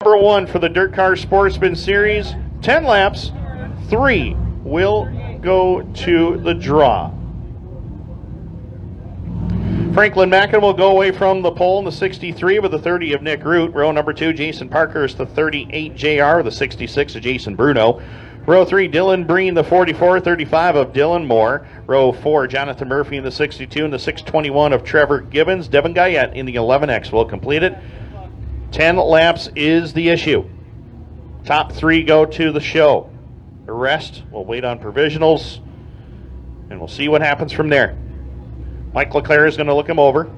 Number 1 for the Dirtcar Sportsman Series, 10 laps, 3 will go to the draw. Franklin Mackin will go away from the pole in the 63 with the 30 of Nick Root. Row number 2, Jason Parkhurst, the 38 JR, the 66 of Jason Bruno. Row 3, Dylan Breen, the 44, 35 of Dylan Moore. Row 4, Jonathan Murphy in the 62 and the 621 of Trevor Gibbons. Devon Guyette in the 11X will complete it. 10 laps is the issue. Top 3 go to the show. The rest will wait on provisionals, and we'll see what happens from there. Mike LeClaire is going to look him over.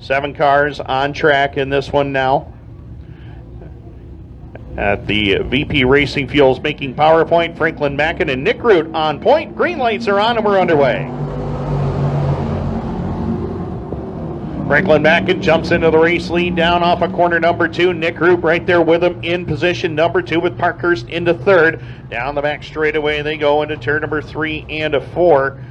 7 cars on track in this one now. At the VP Racing Fuels making PowerPoint, Franklin Mackin and Nick Root on point. Green lights are on and we're underway. Franklin Mackin jumps into the race lead down off of corner number 2. Nick Root right there with him in position number 2 with Parkhurst into 3rd. Down the back straightaway they go into turn number 3 and 4.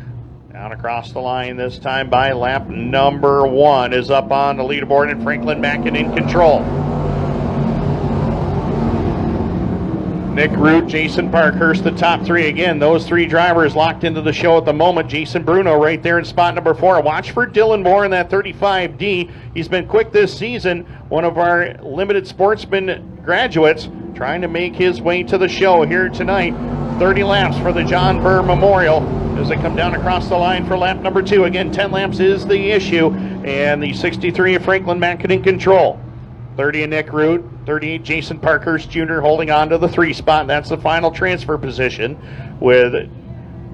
Down across the line this time by lap number 1 is up on the leaderboard and Franklin Mackin in control. Nick Root, Jason Parkhurst, the top 3 again. Those 3 drivers locked into the show at the moment. Jason Bruno right there in spot number 4. Watch for Dylan Moore in that 35D. He's been quick this season. One of our limited sportsman graduates trying to make his way to the show here tonight. 30 laps for the John Burr Memorial as they come down across the line for lap number 2. Again, 10 laps is the issue, and the 63 of Franklin Mackin in control. 30 of Nick Root, 38 Jason Parkhurst Jr. holding on to the 3 spot. That's the final transfer position with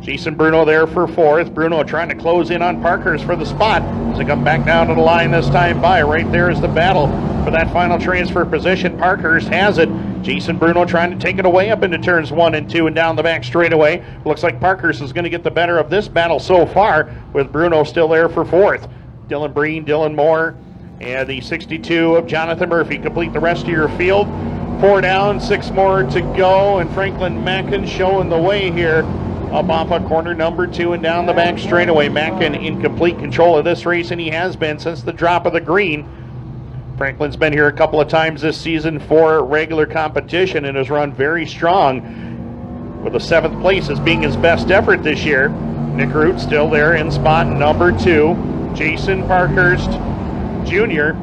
Jason Bruno there for 4th. Bruno trying to close in on Parkhurst for the spot as they come back down to the line this time by. Right there is the battle for that final transfer position. Parkhurst has it. Jason Bruno trying to take it away up into turns 1 and 2 and down the back straightaway. Looks like Parkhurst is going to get the better of this battle so far with Bruno still there for 4th. Dylan Breen, Dylan Moore, and the 62 of Jonathan Murphy complete the rest of your field. 4 down, 6 more to go, and Franklin Mackin showing the way here up off of corner number 2 and down the back straightaway. Mackin in complete control of this race, and he has been since the drop of the green. Franklin's been here a couple of times this season for regular competition and has run very strong with the 7th place as being his best effort this year. Nick Root still there in spot number 2. Jason Parkhurst Jr.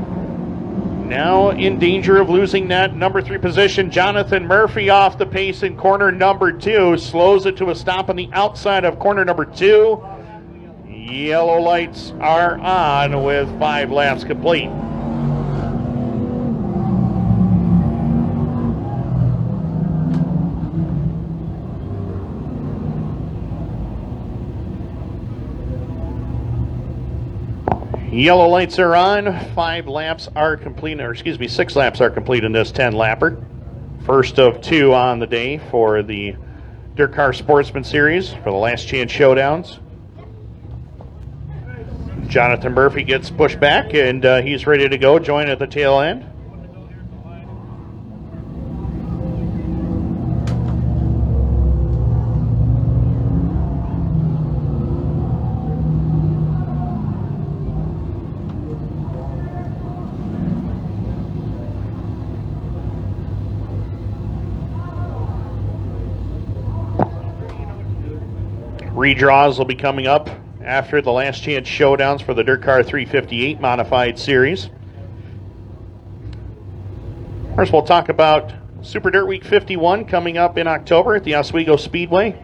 now in danger of losing that number 3 position. Jonathan Murphy off the pace in corner number 2. Slows it to a stop on the outside of corner number 2. Yellow lights are on with 5 laps complete. Yellow lights are on. 5 laps are complete, or 6 laps are complete in this 10-lapper. First of 2 on the day for the Dirtcar Sportsman Series for the last chance showdowns. Jonathan Murphy gets pushed back, and he's ready to go, join at the tail end. Redraws will be coming up after the last chance showdowns for the Dirtcar 358 modified series. First, we'll talk about Super Dirt Week 51 coming up in October at the Oswego Speedway.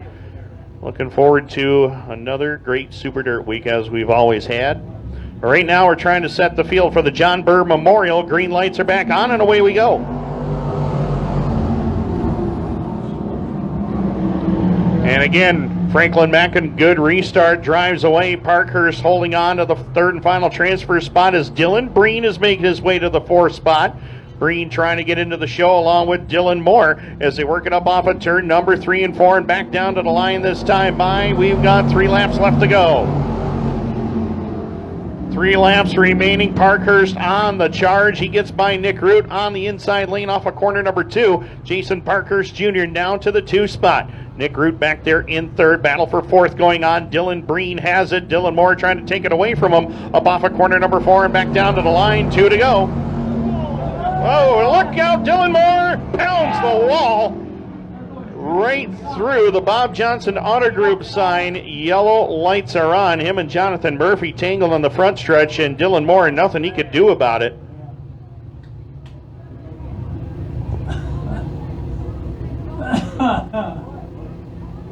Looking forward to another great Super Dirt Week as we've always had. Right now, we're trying to set the field for the John Burr Memorial. Green lights are back on, and away we go. And again, Franklin Mackin, good restart, drives away. Parkhurst holding on to the 3rd and final transfer spot as Dylan Breen is making his way to the 4th spot. Breen trying to get into the show along with Dylan Moore as they work it up off of turn number 3 and 4 and back down to the line this time by. We've got 3 laps left to go. 3 laps remaining. Parkhurst on the charge. He gets by Nick Root on the inside lane off of corner number 2. Jason Parkhurst Jr. down to the 2 spot. Nick Root back there in 3rd. Battle for 4th going on. Dylan Breen has it. Dylan Moore trying to take it away from him. Up off of corner number 4 and back down to the line. 2 to go. Oh, look out. Dylan Moore Moore pounds the wall right through the Bob Johnson Auto Group sign. Yellow lights are on. Him and Jonathan Murphy tangled on the front stretch, and Dylan Moore, nothing he could do about it.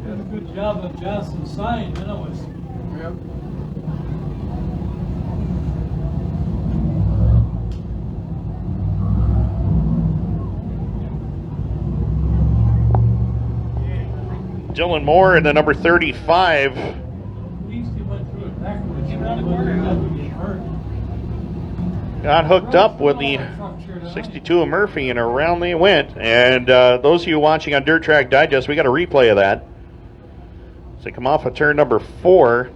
Did a good job of Johnson's sign, anyways. Yep. Dylan Moore in the number 35. At least he went through it backwards. Got hooked up with the 62 of Murphy, and around they went. And those of you watching on Dirt Track Digest, we got a replay of that. So they come off of turn number 4.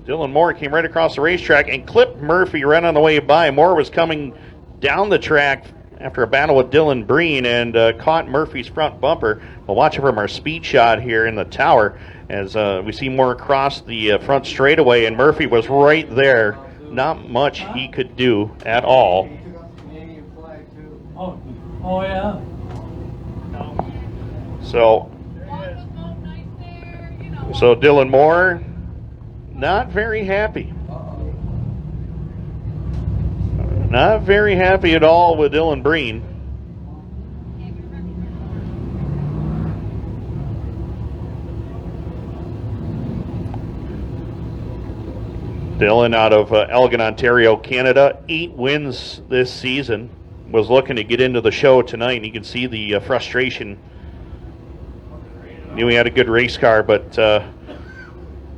Dylan Moore came right across the racetrack and clipped Murphy right on the way by. Moore was coming down the track after a battle with Dylan Breen and caught Murphy's front bumper. We'll watch it from our speed shot here in the tower as we see Moore across the front straightaway, and Murphy was right there. Not much he could do at all. Oh yeah. So Dylan Moore, not very happy. Not very happy at all with Dylan Breen. Dylan out of Elgin, Ontario, Canada. 8 wins this season. Was looking to get into the show tonight, and you can see the frustration. Knew he had a good race car, but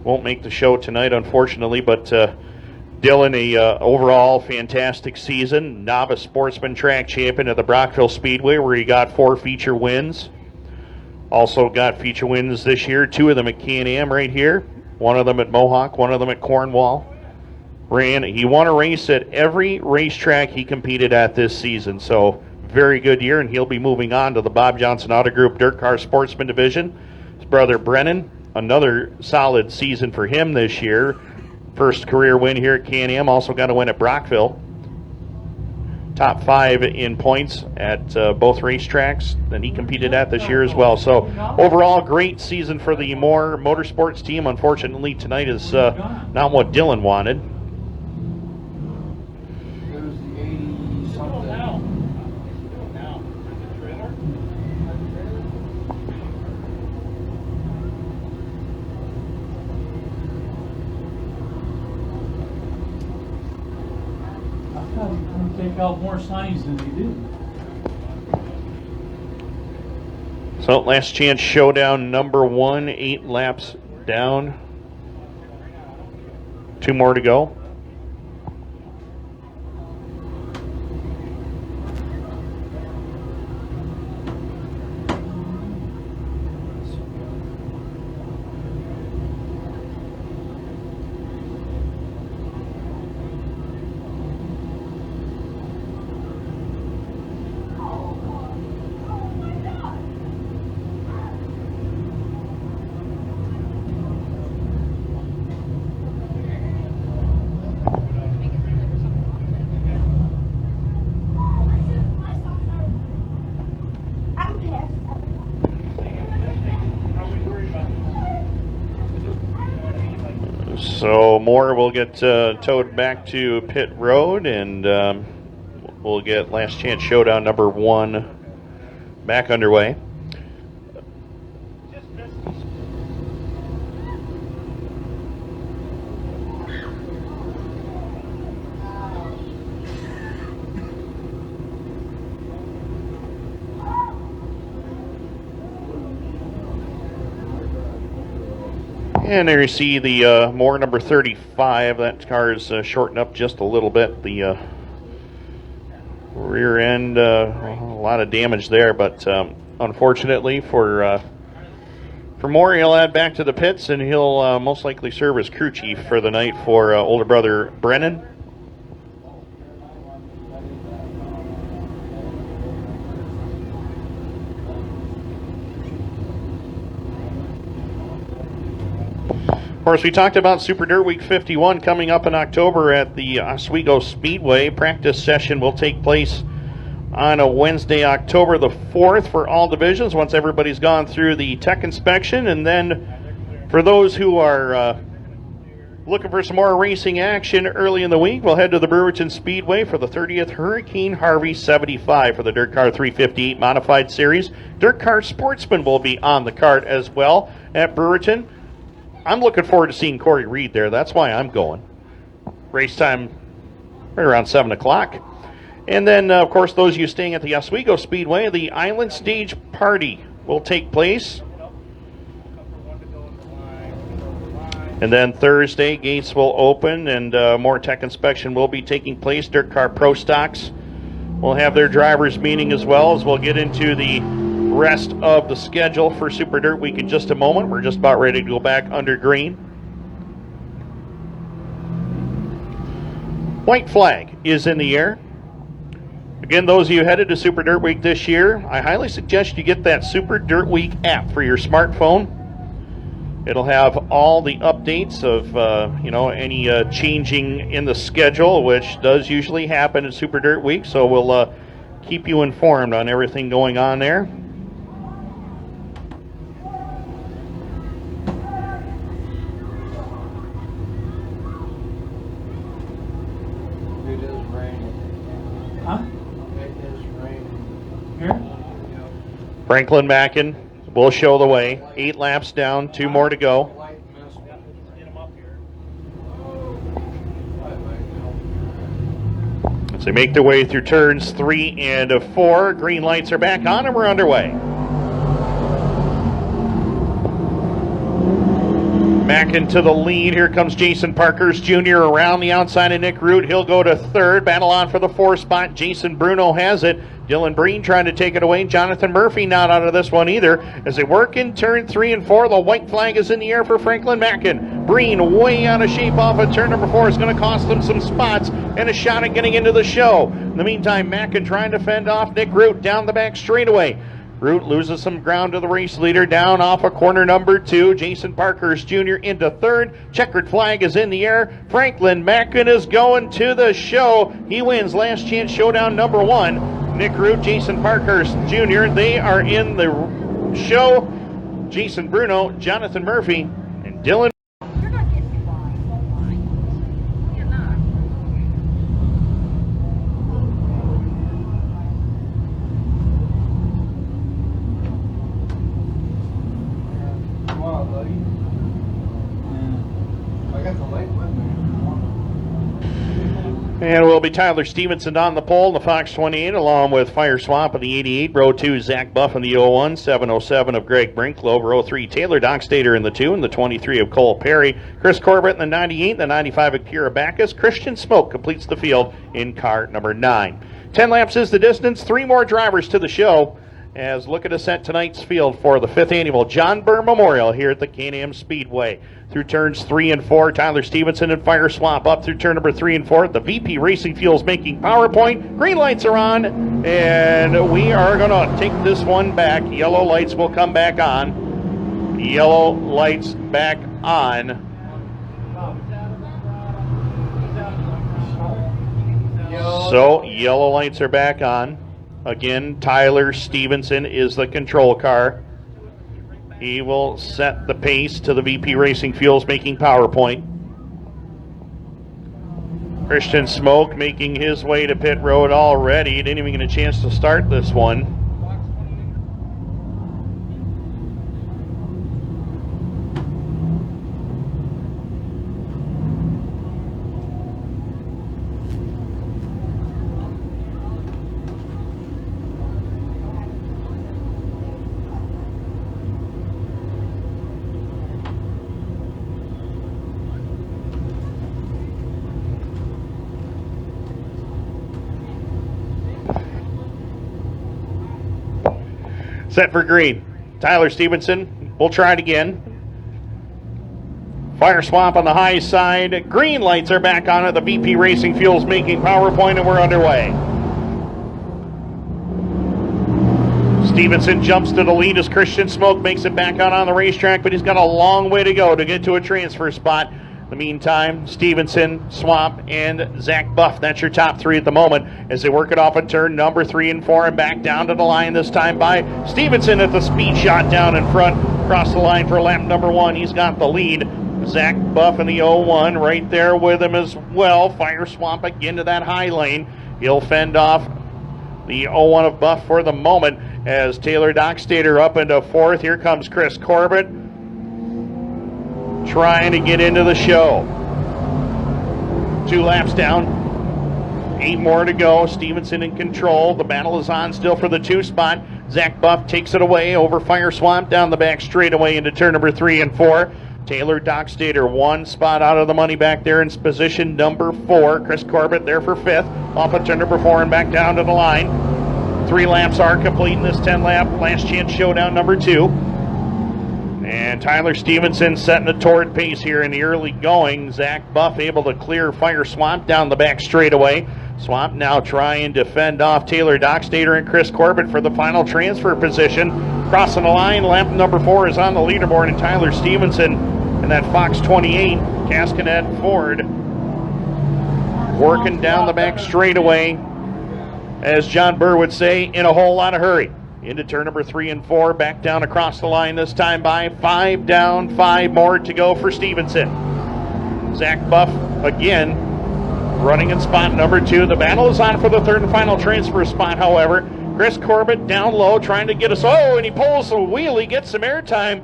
won't make the show tonight, unfortunately. But Dylan, a overall fantastic season. Novice Sportsman Track Champion at the Brockville Speedway, where he got 4 feature wins. Also got feature wins this year, 2 of them at Can-Am right here. 1 of them at Mohawk, 1 of them at Cornwall. He won a race at every racetrack he competed at this season. So very good year, and he'll be moving on to the Bob Johnson Auto Group Dirt Car Sportsman Division. His brother Brennan, another solid season for him this year. First career win here at Can-Am, also got a win at Brockville. Top 5 in points at both racetracks that he competed at this year as well. So overall, great season for the Moore Motorsports team. Unfortunately, tonight is not what Dylan wanted. Take out more signs than he did. So last chance showdown number 1, 8 laps down. 2 more to go. So Moore will get towed back to pit road, and we'll get last chance showdown number 1 back underway. And there you see the Moore number 35. That car is shortened up just a little bit. The rear end, a lot of damage there, but unfortunately for Moore, he'll add back to the pits, and he'll most likely serve as crew chief for the night for older brother Brennan. Of course, we talked about Super Dirt Week 51 coming up in October at the Oswego Speedway. Practice session will take place on a Wednesday, October the 4th for all divisions once everybody's gone through the tech inspection. And then for those who are looking for some more racing action early in the week, we'll head to the Brewerton Speedway for the 30th Hurricane Harvey 75 for the Dirtcar 358 Modified Series. Dirtcar Sportsman will be on the cart as well at Brewerton. I'm looking forward to seeing Corey Reed there. That's why I'm going. Race time right around 7 o'clock. And then, of course, those of you staying at the Oswego Speedway, the Island Stage Party will take place. And then Thursday, gates will open and more tech inspection will be taking place. Dirtcar Pro Stocks will have their drivers meeting as well, as we'll get into the rest of the schedule for Super Dirt Week in just a moment. We're just about ready to go back under green. White flag is in the air. Again, those of you headed to Super Dirt Week this year, I highly suggest you get that Super Dirt Week app for your smartphone. It'll have all the updates of, any changing in the schedule, which does usually happen in Super Dirt Week. So we'll keep you informed on everything going on there. It is raining. Huh? It is raining. Here? Franklin Mackin will show the way. 8 laps down, 2 more to go. Light mist. As they make their way through turns 3 and 4, green lights are back on and we're underway. Mackin to the lead. Here comes Jason Parkhurst Jr. around the outside of Nick Root. He'll go to third. Battle on for the 4th spot. Jason Bruno has it. Dylan Breen trying to take it away. Jonathan Murphy not out of this one either. As they work in turn 3 and 4, the white flag is in the air for Franklin Mackin. Breen way out of shape off of turn number 4 is going to cost them some spots and a shot at getting into the show. In the meantime, Mackin trying to fend off Nick Root down the back straightaway. Root loses some ground to the race leader down off of corner number 2. Jason Parkhurst Jr. into third. Checkered flag is in the air. Franklin Mackin is going to the show. He wins last chance showdown number 1. Nick Root, Jason Parkhurst Jr., they are in the show. Jason Bruno, Jonathan Murphy, and Dylan. You're not getting me wrong. You're not. Come on, buddy. I got the light with me. And it will be Tyler Stevenson on the pole in the Fox 28, along with Fire Swap in the 88, row 2, Zach Buff in the 01, 707 of Greg Brinklow, row 3, Taylor Doxtater in the 2, and the 23 of Cole Perry, Chris Corbett in the 98, the 95 of Kearra Backus. Kristian Smoke completes the field in car number 9. 10 laps is the distance, 3 more drivers to the show, as look at us at tonight's field for the 5th annual John Burr Memorial here at the Can-Am Speedway. Through turns 3 and 4, Tyler Stevenson and Fire Swap up through turn number 3 and 4. The VP Racing Fuels making PowerPoint. Green lights are on, and we are going to take this one back. Yellow lights will come back on. Yellow lights back on. So, yellow lights are back on. Again, Tyler Stevenson is the control car. He will set the pace to the VP Racing Fuels making PowerPoint. Kristian Smoke making his way to pit road already. He didn't even get a chance to start this one. Set for green. Tyler Stevenson will try it again. Fire Swap on the high side. Green lights are back on it. The VP Racing Fuels making PowerPoint, and we're underway. Stevenson jumps to the lead as Kristian Smoke makes it back out on the racetrack, but he's got a long way to go to get to a transfer spot. In the meantime, Stevenson, Swamp, and Zach Buff. That's your top three at the moment as they work it off in turn number 3 and 4 and back down to the line this time by Stevenson at the speed shot down in front. Across the line for lap number 1. He's got the lead. Zach Buff in the 0-1 right there with him as well. Fire Swamp again to that high lane. He'll fend off the 0-1 of Buff for the moment as Taylor Doxtater up into 4th. Here comes Chris Corbett trying to get into the show. 2 laps down. 8 more to go. Stevenson in control. The battle is on still for the 2 spot. Zach Buff takes it away over Fire Swamp down the back straightaway into turn number 3 and 4. Taylor Doxtater 1 spot out of the money back there in position number 4. Chris Corbett there for 5th. Off of turn number 4 and back down to the line. 3 laps are complete in this 10 lap last chance showdown number 2. And Tyler Stevenson setting a torrid pace here in the early going. Zach Buff able to clear Fire Swamp down the back straightaway. Swamp now trying to fend off Taylor Doxtater and Chris Corbett for the final transfer position. Crossing the line, lap number 4 is on the leaderboard, and Tyler Stevenson and that Fox 28 Cascanet Ford working down the back straightaway, as John Burr would say, in a whole lot of hurry. Into turn number 3 and 4, back down across the line this time by 5 down, 5 more to go for Stevenson. Zach Buff again running in spot number 2. The battle is on for the 3rd and final transfer spot, however. Chris Corbett down low trying to get us. Oh, and he pulls a wheelie, gets some airtime.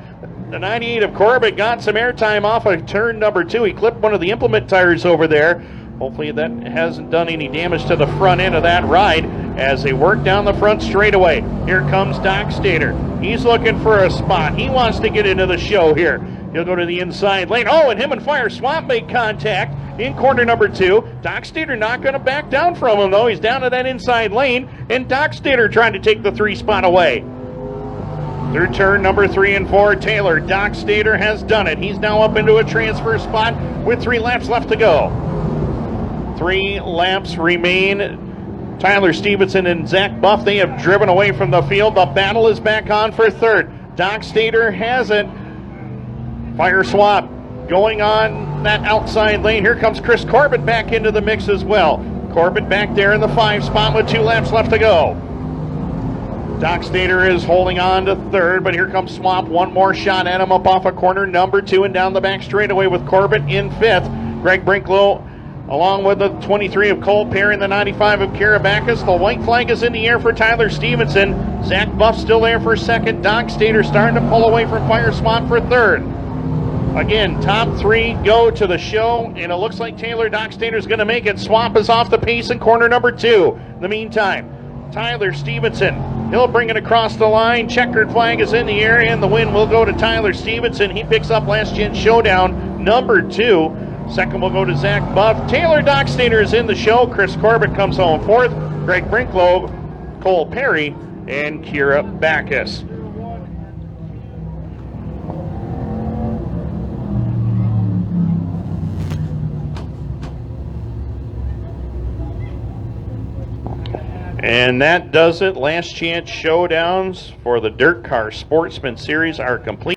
The 98 of Corbett got some airtime off of turn number 2. He clipped one of the implement tires over there. Hopefully that hasn't done any damage to the front end of that ride as they work down the front straightaway. Here comes Doxtater. He's looking for a spot. He wants to get into the show here. He'll go to the inside lane. Oh, and him and Fire Swamp make contact in corner number 2. Doxtater not going to back down from him, though. He's down to that inside lane, and Doxtater trying to take the 3 spot away. Through turn number 3 and 4, Taylor Doxtater has done it. He's now up into a transfer spot with 3 laps left to go. 3 laps remain. Tyler Stevenson and Zach Buff, they have driven away from the field. The battle is back on for 3rd. Doxtater has it. Fire Swamp going on that outside lane. Here comes Chris Corbett back into the mix as well. Corbett back there in the 5 spot with 2 laps left to go. Doxtater is holding on to 3rd, but here comes Swamp. 1 more shot at him up off of corner number 2 and down the back straightaway with Corbett in 5th. Greg Brinklow along with the 23 of Cole Perry and the 95 of Kearra Backus. The white flag is in the air for Tyler Stevenson. Zach Buff still there for 2nd. Doxtater starting to pull away from Fire Swamp for 3rd. Again, top 3 go to the show, and it looks like Taylor Doxtater is going to make it. Swamp is off the pace in corner number 2. In the meantime, Tyler Stevenson, he'll bring it across the line. Checkered flag is in the air, and the win will go to Tyler Stevenson. He picks up last gen showdown number 2. 2nd will go to Zach Buff. Taylor Doxtater is in the show. Chris Corbett comes home 4th. Greg Brinklow, Cole Perry, and Kearra Backus. And that does it. Last chance showdowns for the Dirtcar Sportsman Series are complete.